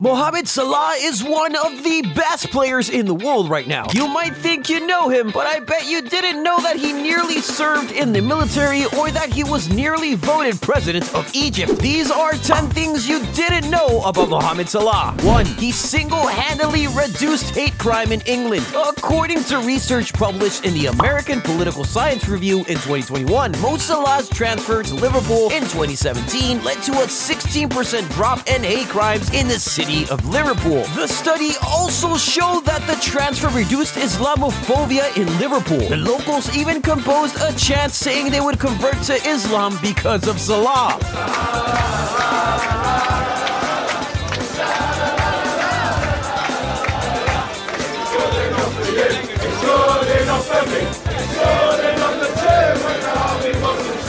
Mohamad Salah is one of the best players in the world right now. You might think you know him, but I bet you didn't know that he nearly served in the military or that he was nearly voted president of Egypt. These are 10 things you didn't know about Mohamad Salah. 1. He single-handedly reduced hate crime in England. According to research published in the American Political Science Review in 2021, Mo Salah's transfer to Liverpool in 2017 led to a 16% drop in hate crimes in the city of Liverpool. The study also showed that the transfer reduced Islamophobia in Liverpool. The locals even composed a chant saying they would convert to Islam because of Salah.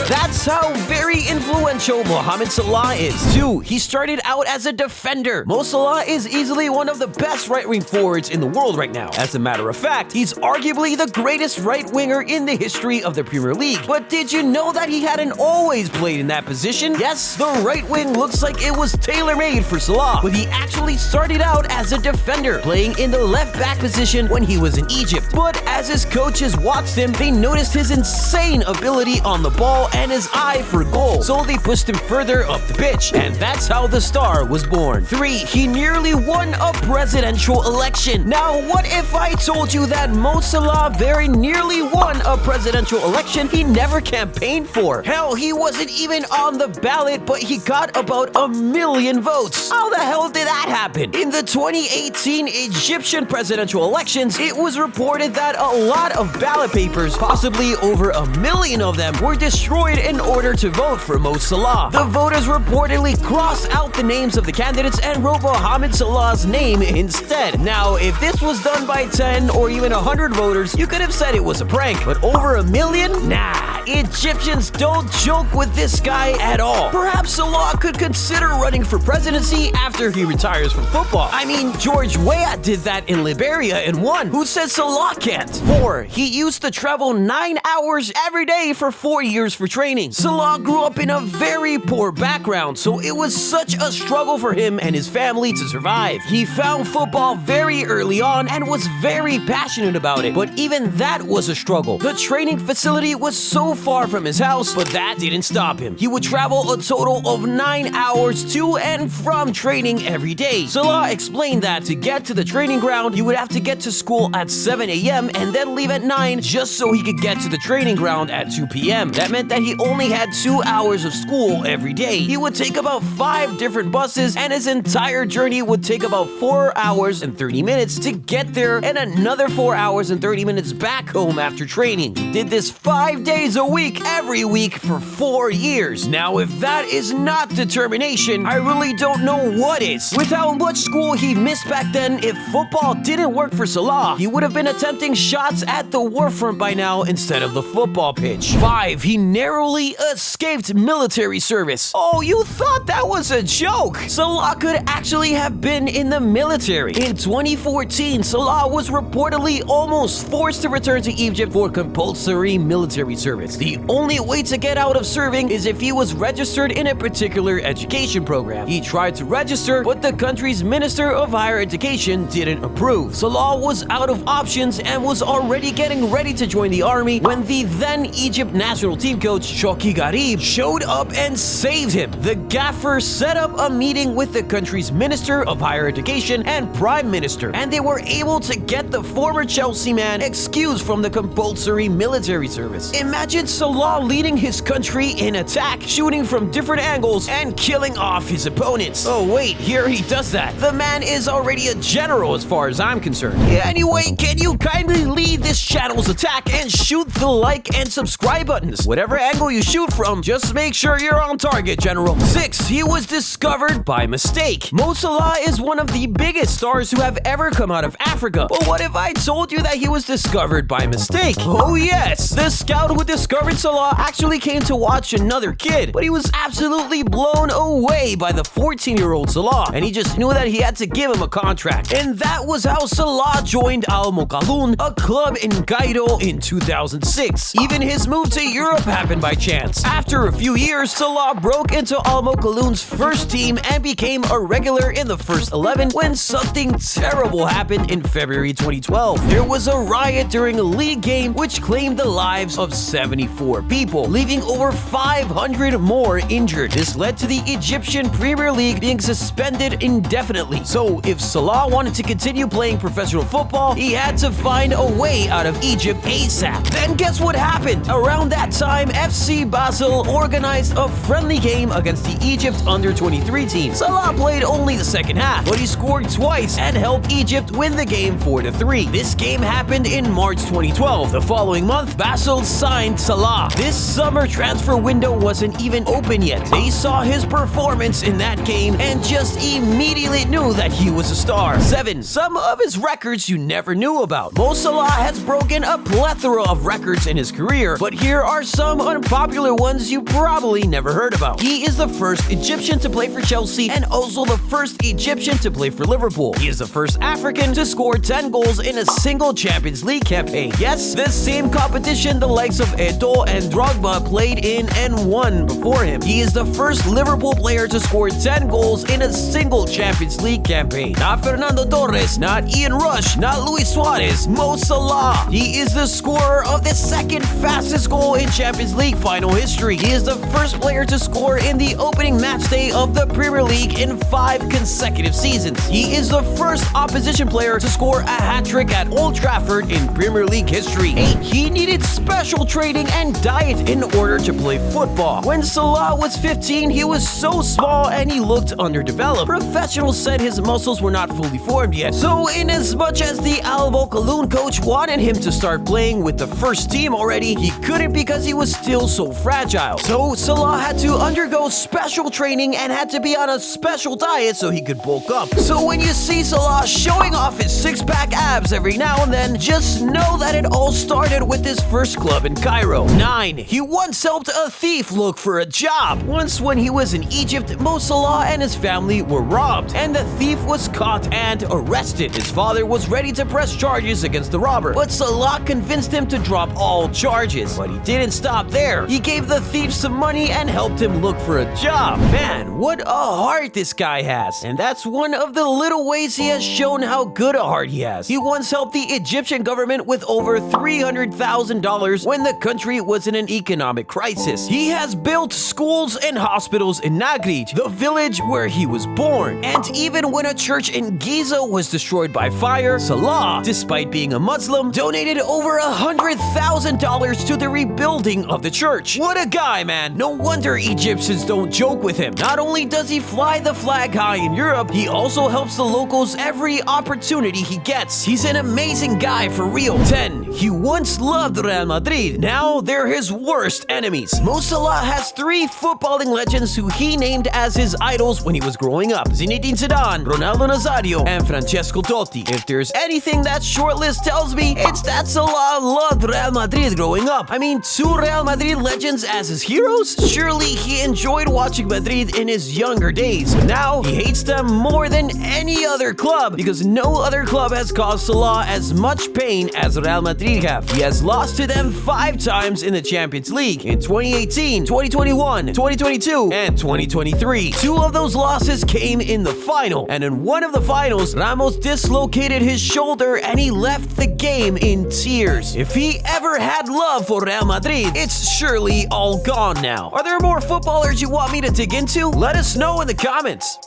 That's how very influential Mohamad Salah is. 2. He started out as a defender. Mo Salah is easily one of the best right-wing forwards in the world right now. As a matter of fact, he's arguably the greatest right-winger in the history of the Premier League. But did you know that he hadn't always played in that position? Yes, the right wing looks like it was tailor-made for Salah, but he actually started out as a defender, playing in the left-back position when he was in Egypt. But as his coaches watched him, they noticed his insane ability on the ball and his eye for goal, so they pushed him further up the pitch, and that's how the star was born. 3. He nearly won a presidential election. Now, what if I told you that Mo Salah very nearly won a presidential election he never campaigned for? Hell, he wasn't even on the ballot, but he got about 1 million votes. How the hell did that happen? In the 2018 Egyptian presidential elections, it was reported that a lot of ballot papers, possibly over 1 million of them, were destroyed in order to vote for Mo Salah. The voters reportedly crossed out the names of the candidates and wrote Mohamad Salah's name instead. Now, if this was done by 10 or even 100 voters, you could have said it was a prank, but over 1 million? Nah, Egyptians don't joke with this guy at all. Perhaps Salah could consider running for presidency after he retires from football. I mean, George Weah did that in Liberia and won. Who says Salah can't? 4. He used to travel 9 hours every day for 4 years for training. Salah grew up in a very poor background, so it was such a struggle for him and his family to survive. He found football very early on and was very passionate about it, but even that was a struggle. The training facility was so far from his house, but that didn't stop him. He would travel a total of 9 hours to and from training every day. Salah explained that to get to the training ground, he would have to get to school at 7 a.m. and then leave at 9 just so he could get to the training ground at 2 p.m. That meant that he only had 2 hours of school every day. He would take about 5 different buses, and his entire journey would take about 4 hours and 30 minutes to get there and another 4 hours and 30 minutes back home after training. He did this 5 days a week, every week for 4 years. Now, if that is not determination, I really don't know what is. With how much school he missed back then, if football didn't work for Salah, he would have been attempting shots at the warfront by now instead of the football pitch. 5. He narrowly escaped military service. Oh, you thought that was a joke? Salah could actually have been in the military. In 2014, Salah was reportedly almost forced to return to Egypt for compulsory military service. The only way to get out of serving is if he was registered in a particular education program. He tried to register, but the country's Minister of Higher Education didn't approve. Salah was out of options and was already getting ready to join the army when the then Egypt national team coach Shoki Garib showed up and saved him. The gaffer set up a meeting with the country's Minister of Higher Education and Prime Minister, and they were able to get the former Chelsea man excused from the compulsory military service. Imagine Salah leading his country in attack, shooting from different angles and killing off his opponents. Oh wait, here he does that. The man is already a general as far as I'm concerned. Anyway, can you kindly lead this channel's attack and shoot the like and subscribe buttons? Whatever angle you shoot from, just make sure you're on target, General. 6. He was discovered by mistake. Mo Salah is one of the biggest stars who have ever come out of Africa. But what if I told you that he was discovered by mistake? Oh yes, the scout who discovered discovered Salah actually came to watch another kid, but he was absolutely blown away by the 14-year-old Salah, and he just knew that he had to give him a contract. And that was how Salah joined Al Mokalun, a club in Cairo in 2006. Even his move to Europe happened by chance. After a few years, Salah broke into Al Mokalun's first team and became a regular in the first 11 when something terrible happened in February 2012. There was a riot during a league game which claimed the lives of 74 people, leaving over 500 more injured. This led to the Egyptian Premier League being suspended indefinitely. So if Salah wanted to continue playing professional football, he had to find a way out of Egypt ASAP. Then guess what happened? Around that time, FC Basel organized a friendly game against the Egypt under-23 team. Salah played only the second half, but he scored twice and helped Egypt win the game 4-3. This game happened in March 2012. The following month, Basel signed Salah. This summer transfer window wasn't even open yet. They saw his performance in that game and just immediately knew that he was a star. 7. Some of his records you never knew about. Mo Salah has broken a plethora of records in his career, but here are some unpopular ones you probably never heard about. He is the first Egyptian to play for Chelsea and also the first Egyptian to play for Liverpool. He is the first African to score 10 goals in a single Champions League campaign. Yes, the same competition the likes of Eto'o and Drogba played in and won before him. He is the first Liverpool player to score 10 goals in a single Champions League campaign. Not Fernando Torres, not Ian Rush, not Luis Suarez, Mo Salah. He is the scorer of the second fastest goal in Champions League final history. He is the first player to score in the opening match day of the Premier League in 5 consecutive seasons. He is the first opposition player to score a hat-trick at Old Trafford in Premier League history. 8. He needed special training and diet in order to play football. When Salah was 15, he was so small and he looked underdeveloped. Professionals said his muscles were not fully formed yet. So in as much as the Al Mokalun coach wanted him to start playing with the first team already, he couldn't because he was still so fragile. So Salah had to undergo special training and had to be on a special diet so he could bulk up. So when you see Salah showing off his six-pack abs every now and then, just know that it all started with his first club in Cairo. 9. He once helped a thief look for a job. Once when he was in Egypt, Mo Salah and his family were robbed, and the thief was caught and arrested. His father was ready to press charges against the robber, but Salah convinced him to drop all charges. But he didn't stop there. He gave the thief some money and helped him look for a job. Man, what a heart this guy has. And that's one of the little ways he has shown how good a heart he has. He once helped the Egyptian government with over $300,000 when the country was in an economic crisis. He has built schools and hospitals in Nagrid, the village where he was born. And even when a church in Giza was destroyed by fire, Salah, despite being a Muslim, donated over $100,000 to the rebuilding of the church. What a guy, man. No wonder Egyptians don't joke with him. Not only does he fly the flag high in Europe, he also helps the locals every opportunity he gets. He's an amazing guy for real. 10. He once loved Real Madrid. Now they're his worst enemies. Mo Salah has 3 footballing legends who he named as his idols when he was growing up: Zinedine Zidane, Ronaldo Nazario, and Francesco Totti. If there's anything that short list tells me, it's that Salah loved Real Madrid growing up. I mean, 2 Real Madrid legends as his heroes? Surely he enjoyed watching Madrid in his younger days. But now he hates them more than any other club because no other club has caused Salah as much pain as Real Madrid have. He has lost to them 5 times in the Champions League in 2018, 2021, 2022, and 2023. 2 of those losses came in the final, and in one of the finals, Ramos dislocated his shoulder and he left the game in tears. If he ever had love for Real Madrid, it's surely all gone now. Are there more footballers you want me to dig into? Let us know in the comments.